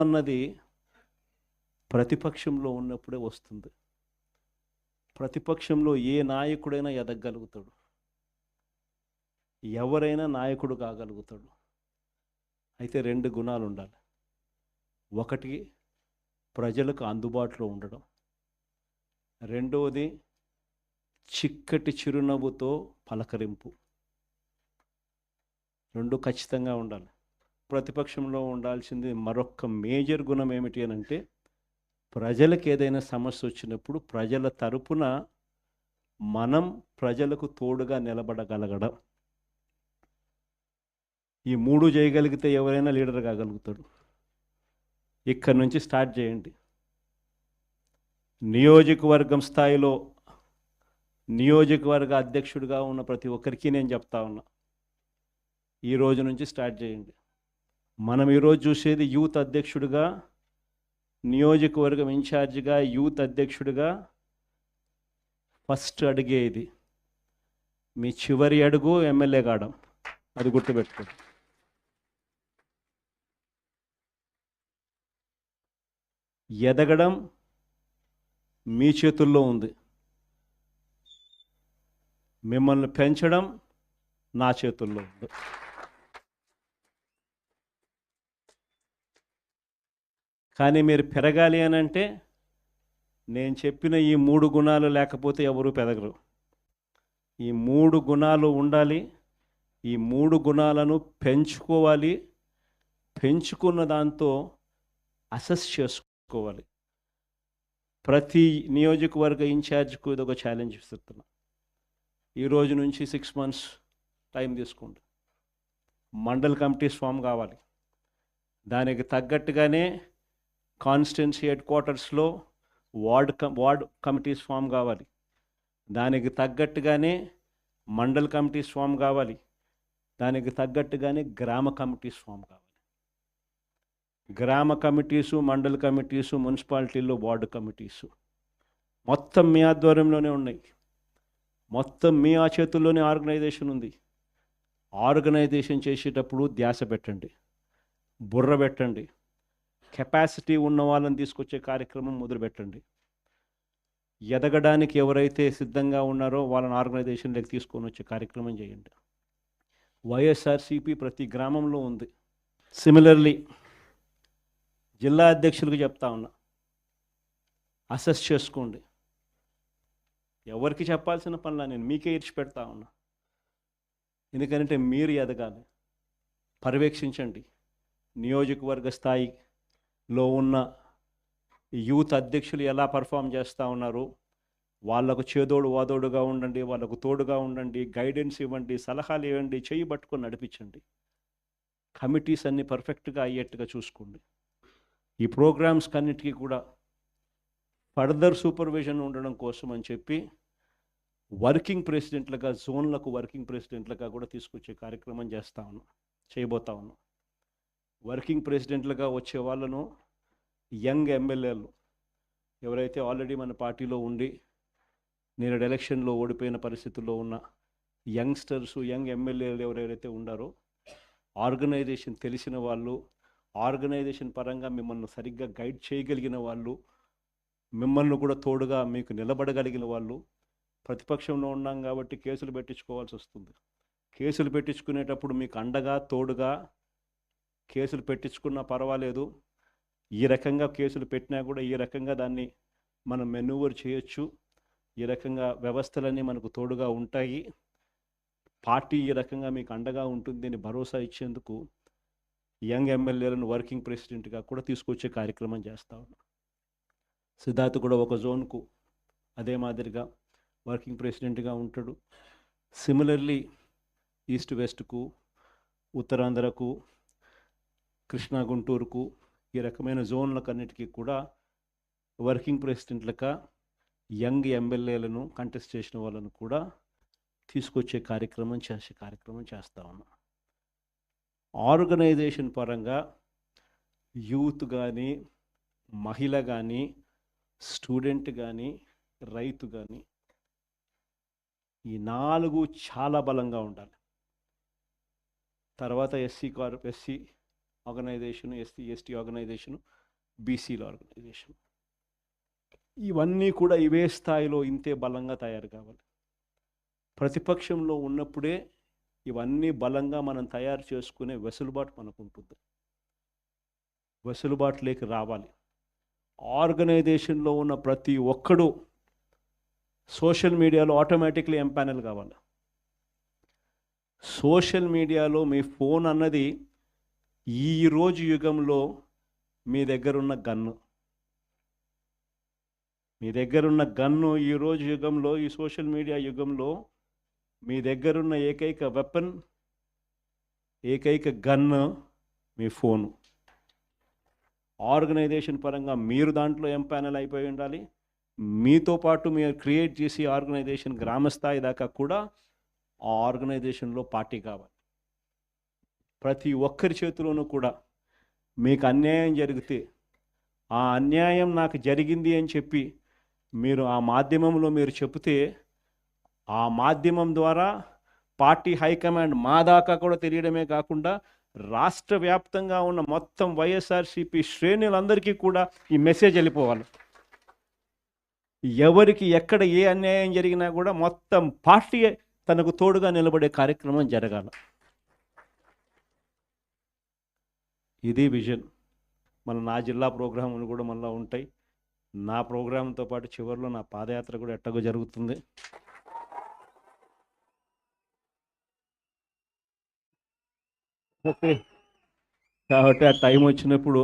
అన్నది ప్రతిపక్షంలో ఉన్నప్పుడే వస్తుంది. ప్రతిపక్షంలో ఏ నాయకుడైనా ఎదగలుగుతాడు, ఎవరైనా నాయకుడు కాగలుగుతాడు. అయితే 2 గుణాలు ఉండాలి. ఒకటి ప్రజలకు అందుబాటులో ఉండడం, రెండవది చిక్కటి చిరునవ్వుతో పలకరింపు. 2 ఖచ్చితంగా ఉండాలి. ప్రతిపక్షంలో ఉండాల్సింది మరొక మేజర్ గుణం ఏమిటి అని అంటే, ప్రజలకు ఏదైనా సమస్య వచ్చినప్పుడు ప్రజల తరపున మనం ప్రజలకు తోడుగా నిలబడగలగడం. ఈ 3 చేయగలిగితే ఎవరైనా లీడర్ కాగలుగుతాడు. ఇక్కడి నుంచి స్టార్ట్ చేయండి. నియోజకవర్గం స్థాయిలో నియోజకవర్గ అధ్యక్షుడిగా ఉన్న ప్రతి ఒక్కరికి నేను చెప్తా ఉన్నా, ఈ రోజు నుంచి స్టార్ట్ చేయండి. మనం ఈరోజు చూసేది యూత్ అధ్యక్షుడిగా, నియోజకవర్గం ఇన్ఛార్జిగా, యూత్ అధ్యక్షుడిగా ఫస్ట్ అడిగే ఇది. మీ చివరి అడుగు ఎమ్మెల్యే కావడం, అది గుర్తుపెట్టుకోండి. ఎదగడం మీ చేతుల్లో ఉంది, మిమ్మల్ని పెంచడం నా చేతుల్లో ఉంది. కానీ మీరు పెరగాలి అని అంటే నేను చెప్పిన ఈ 3 గుణాలు లేకపోతే ఎవరు పెరగరు. ఈ 3 గుణాలు ఉండాలి. ఈ 3 గుణాలను పెంచుకోవాలి. పెంచుకున్న దాంతో అసెస్ చేసుకోవాలి. ప్రతి నియోజకవర్గ ఇన్ఛార్జ్కు ఇదొక ఛాలెంజ్ ఇస్తున్నా. ఈ రోజు నుంచి 6 months టైం తీసుకోండి. మండల్ కమిటీస్ ఫామ్ కావాలి. దానికి తగ్గట్టుగానే కాన్స్టిట్యున్సీ హెడ్ క్వార్టర్స్లో వార్డ్ కమిటీస్ ఫామ్ కావాలి. దానికి తగ్గట్టుగానే మండల్ కమిటీస్ ఫామ్ కావాలి. దానికి తగ్గట్టుగానే గ్రామ కమిటీస్ ఫామ్ కావాలి. గ్రామ కమిటీసు, మండల్ కమిటీసు, మున్సిపాలిటీల్లో వార్డు కమిటీసు మొత్తం మీ ఆధ్వర్యంలోనే ఉన్నాయి. మొత్తం మీ ఆ చేతుల్లోనే ఆర్గనైజేషన్ ఉంది. ఆర్గనైజేషన్ చేసేటప్పుడు ధ్యాస పెట్టండి, బుర్ర పెట్టండి. కెపాసిటీ ఉన్న వాళ్ళని తీసుకొచ్చే కార్యక్రమం మొదలుపెట్టండి. ఎదగడానికి ఎవరైతే సిద్ధంగా ఉన్నారో వాళ్ళని ఆర్గనైజేషన్లోకి తీసుకొని వచ్చే కార్యక్రమం చేయండి. వైఎస్ఆర్సీపీ ప్రతి గ్రామంలో ఉంది. సిమిలర్లీ జిల్లా అధ్యక్షులకు చెప్తా ఉన్నా, అసెస్ చేసుకోండి. ఎవరికి చెప్పాల్సిన పనులా, నేను మీకే ఇచ్చి పెడతా ఉన్నా. ఎందుకంటే మీరు ఎదగాలి. పర్యవేక్షించండి. నియోజకవర్గ స్థాయిలో ఉన్న యూత్ అధ్యక్షులు ఎలా పర్ఫామ్ చేస్తూ ఉన్నారు, వాళ్ళకు చేదోడు వాదోడుగా ఉండండి, వాళ్ళకు తోడుగా ఉండండి, గైడెన్స్ ఇవ్వండి, సలహాలు ఇవ్వండి, చేయి పట్టుకొని నడిపించండి. కమిటీస్ అన్నీ పర్ఫెక్ట్గా అయ్యేట్టుగా చూసుకోండి. ఈ ప్రోగ్రామ్స్ కన్నిటికీ కూడా ఫర్దర్ సూపర్విజన్ ఉండడం కోసం అని చెప్పి వర్కింగ్ ప్రెసిడెంట్లుగా, జోన్లకు వర్కింగ్ ప్రెసిడెంట్లుగా కూడా తీసుకొచ్చే కార్యక్రమం చేయబోతా ఉన్నాం. వర్కింగ్ ప్రెసిడెంట్లుగా వచ్చే వాళ్ళను యంగ్ ఎమ్మెల్యేలు ఎవరైతే ఆల్రెడీ మన పార్టీలో ఉండి నేడు ఎలక్షన్లో ఓడిపోయిన పరిస్థితుల్లో ఉన్న యంగ్స్టర్స్, యంగ్ ఎమ్మెల్యేలు ఎవరైతే ఉండారో, ఆర్గనైజేషన్ తెలిసిన వాళ్ళు, ఆర్గనైజేషన్ పరంగా మిమ్మల్ని సరిగ్గా గైడ్ చేయగలిగిన వాళ్ళు, మిమ్మల్ని కూడా తోడుగా మీకు నిలబడగలిగిన వాళ్ళు. ప్రతిపక్షంలో ఉన్నాం కాబట్టి కేసులు పెట్టించుకోవాల్సి వస్తుంది. కేసులు పెట్టించుకునేటప్పుడు మీకు అండగా తోడుగా కేసులు పెట్టించుకున్నా పర్వాలేదు, ఈ రకంగా కేసులు పెట్టినా కూడా ఈ రకంగా దాన్ని మనం మెనూవర్ చేయొచ్చు, ఈ రకంగా వ్యవస్థలన్నీ మనకు తోడుగా ఉంటాయి, పార్టీ ఈ రకంగా మీకు అండగా ఉంటుంది అని భరోసా ఇచ్చేందుకు యంగ్ ఎమ్మెల్యేలను వర్కింగ్ ప్రెసిడెంట్గా కూడా తీసుకొచ్చే కార్యక్రమం చేస్తా ఉన్నాం. సిద్ధార్థ్ కూడా ఒక జోన్కు అదే మాదిరిగా వర్కింగ్ ప్రెసిడెంట్గా ఉంటాడు. సిమిలర్లీ ఈస్ట్ వెస్ట్కు, ఉత్తరాంధ్రకు, కృష్ణా గుంటూరుకు, ఈ రకమైన జోన్లకన్నిటికీ కూడా వర్కింగ్ ప్రెసిడెంట్లుగా యంగ్ ఎమ్మెల్యేలను కంటెస్ట్ చేసిన వాళ్ళను కూడా తీసుకొచ్చే కార్యక్రమం చేస్తా ఉన్నాం. ఆర్గనైజేషన్ పరంగా యూత్ కానీ, మహిళ కానీ, స్టూడెంట్ కానీ, రైతు కానీ, ఈ 4 చాలా బలంగా ఉండాలి. తర్వాత SC organisation, SC ST organisation, బీసీల ఆర్గనైజేషన్. ఇవన్నీ కూడా ఇవే స్థాయిలో ఇంతే బలంగా తయారు కావాలి. ప్రతిపక్షంలో ఉన్నప్పుడే ఇవన్నీ బలంగా మనం తయారు చేసుకునే వెసులుబాటు మనకు ఉంటుంది. వెసులుబాటులోకి రావాలి. ఆర్గనైజేషన్లో ఉన్న ప్రతి ఒక్కడు సోషల్ మీడియాలో ఆటోమేటిక్లీ ఎంపానల్ కావాలి. సోషల్ మీడియాలో మీ ఫోన్ అన్నది ఈరోజు యుగంలో మీ దగ్గరున్న గన్ను. మీ దగ్గరున్న గన్ను ఈరోజు యుగంలో, ఈ సోషల్ మీడియా యుగంలో మీ దగ్గరున్న ఏకైక వెపన్, ఏకైక గన్ను మీ ఫోను. ఆర్గనైజేషన్ పరంగా మీరు దాంట్లో ఎంపానల్ అయిపోయి ఉండాలి. మీతో పాటు మీరు క్రియేట్ చేసి ఆర్గనైజేషన్ గ్రామస్థాయి దాకా కూడా ఆ ఆర్గనైజేషన్లో పార్టీ కావాలి. ప్రతి ఒక్కరి చేతిలోనూ కూడా మీకు అన్యాయం జరిగితే ఆ అన్యాయం నాకు జరిగింది అని చెప్పి మీరు ఆ మాధ్యమంలో మీరు చెబితే ఆ మాధ్యమం ద్వారా పార్టీ హైకమాండ్ మా దాకా కూడా తెలియడమే కాకుండా రాష్ట్ర వ్యాప్తంగా ఉన్న మొత్తం వైఎస్ఆర్సీపీ శ్రేణులందరికీ కూడా ఈ మెసేజ్ వెళ్ళిపోవాలి. ఎవరికి ఎక్కడ ఏ అన్యాయం జరిగినా కూడా మొత్తం పార్టీ తనకు తోడుగా నిలబడే కార్యక్రమం జరగాల. ఇది విజన్. నా జిల్లా ప్రోగ్రాములు కూడా మళ్ళీ ఉంటాయి. నా ప్రోగ్రాంతో పాటు చివరిలో నా పాదయాత్ర కూడా ఎట్టగో జరుగుతుంది. ఓకే, కాబట్టి ఆ టైం వచ్చినప్పుడు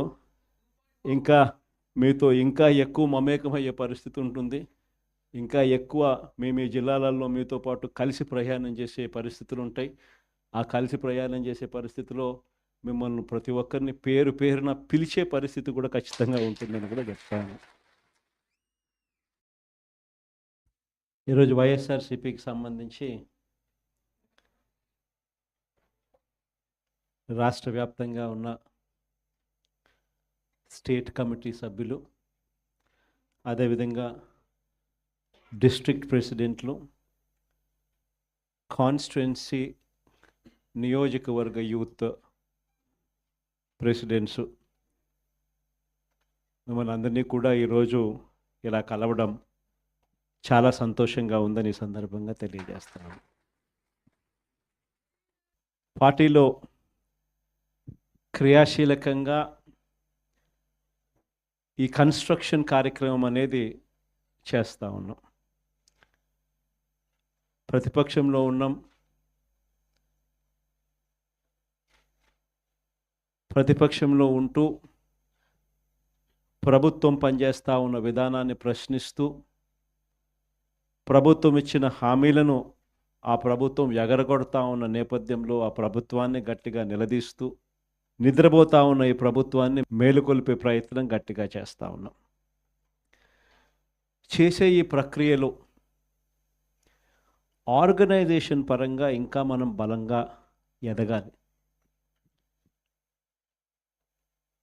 ఇంకా మీతో ఇంకా ఎక్కువ మమేకమయ్యే పరిస్థితి ఉంటుంది. ఇంకా ఎక్కువ మీ జిల్లాలలో మీతో పాటు కలిసి ప్రయాణం చేసే పరిస్థితులు ఉంటాయి. ఆ కలిసి ప్రయాణం చేసే పరిస్థితిలో మిమ్మల్ని ప్రతి ఒక్కరిని పేరు పేరున పిలిచే పరిస్థితి కూడా ఖచ్చితంగా ఉంటుందని కూడా చెప్తాను. ఈరోజు వైఎస్ఆర్సీపీకి సంబంధించి రాష్ట్ర వ్యాప్తంగా ఉన్న స్టేట్ కమిటీ సభ్యులు, అదేవిధంగా డిస్ట్రిక్ట్ ప్రెసిడెంట్లు, కాన్స్టిట్యుయెన్సీ నియోజకవర్గ యూత్ ప్రెసిడెంట్స్, మిమ్మల్ని అందరినీ కూడా ఈరోజు ఇలా కలవడం చాలా సంతోషంగా ఉందని ఈ సందర్భంగా తెలియజేస్తున్నాను. పార్టీలో క్రియాశీలకంగా ఈ కన్స్ట్రక్షన్ కార్యక్రమం అనేది చేస్తూ ఉన్నాం. ప్రతిపక్షంలో ఉన్నాం. ప్రతిపక్షంలో ఉంటూ ప్రభుత్వం పనిచేస్తూ ఉన్న విధానాన్ని ప్రశ్నిస్తూ, ప్రభుత్వం ఇచ్చిన హామీలను ఆ ప్రభుత్వం ఎగరగొడతా ఉన్న నేపథ్యంలో ఆ ప్రభుత్వాన్ని గట్టిగా నిలదీస్తూ, నిద్రపోతా ఉన్న ఈ ప్రభుత్వాన్ని మేలుకొల్పే ప్రయత్నం గట్టిగా చేస్తూ ఉన్నాం. చేసే ఈ ప్రక్రియలో ఆర్గనైజేషన్ పరంగా ఇంకా మనం బలంగా ఎదగాలి.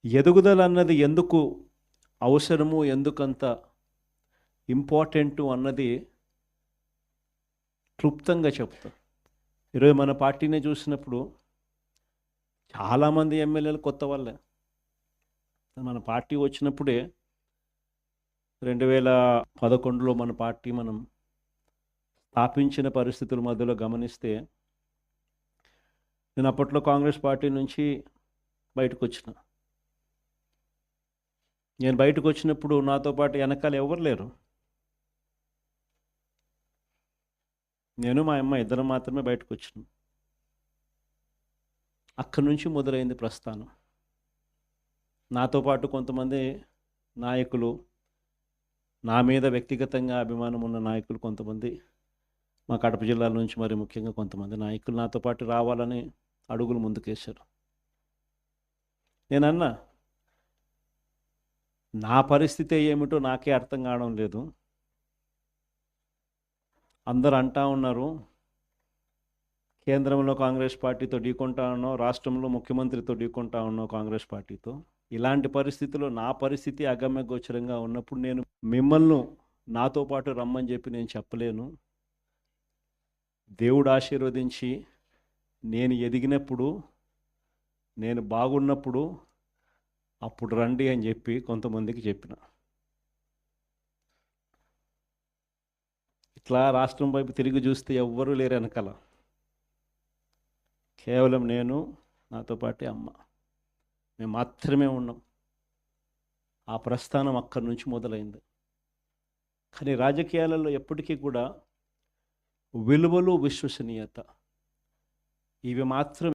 ఎదుగుదల అన్నది ఎందుకు అవసరము, ఎందుకంత ఇంపార్టెంటు అన్నది క్లుప్తంగా చెప్తాం. ఈరోజు మన పార్టీని చూసినప్పుడు చాలామంది ఎమ్మెల్యేలు కొత్త వాళ్ళే. మన పార్టీ వచ్చినప్పుడే 2011లో మన పార్టీ మనం స్థాపించిన పరిస్థితుల మధ్యలో గమనిస్తే, నేను అప్పట్లో కాంగ్రెస్ పార్టీ నుంచి బయటకు వచ్చిన. నేను బయటకు వచ్చినప్పుడు నాతో పాటు వెనకాల ఎవరు లేరు. నేను మా అమ్మ ఇద్దరం మాత్రమే బయటకు వచ్చినాం. అక్కడి నుంచి మొదలైంది ప్రస్థానం. నాతో పాటు కొంతమంది నాయకులు, నా మీద వ్యక్తిగతంగా అభిమానం ఉన్న నాయకులు కొంతమంది, మా కడప జిల్లాల నుంచి మరి ముఖ్యంగా కొంతమంది నాయకులు నాతో పాటు రావాలని అడుగులు ముందుకేశారు. నేనన్నా, నా పరిస్థితి ఏమిటో నాకే అర్థం కావడం లేదు. అందరూ అంటా ఉన్నారు, కేంద్రంలో కాంగ్రెస్ పార్టీతో ఢీకొంటా ఉన్నావు, రాష్ట్రంలో ముఖ్యమంత్రితో ఢీకొంటా ఉన్నావు కాంగ్రెస్ పార్టీతో. ఇలాంటి పరిస్థితుల్లో నా పరిస్థితి అగమ్యగోచరంగా ఉన్నప్పుడు నేను మిమ్మల్ని నాతో పాటు రమ్మని చెప్పి నేను చెప్పలేను. దేవుడు ఆశీర్వదించి నేను ఎదిగినప్పుడు నేను బాగున్నప్పుడు అప్పుడు రండి అని చెప్పి కొంతమందికి చెప్పిన. ఇట్లా రాష్ట్రం వైపు తిరిగి చూస్తే ఎవ్వరూ లేరు వెనకాల. కేవలం నేను, నాతో పాటే అమ్మ, మేము మాత్రమే ఉన్నాం. ఆ ప్రస్థానం అక్కడి నుంచి మొదలైంది. కానీ రాజకీయాలలో ఎప్పటికీ కూడా విలువలు, విశ్వసనీయత ఇవి మాత్రం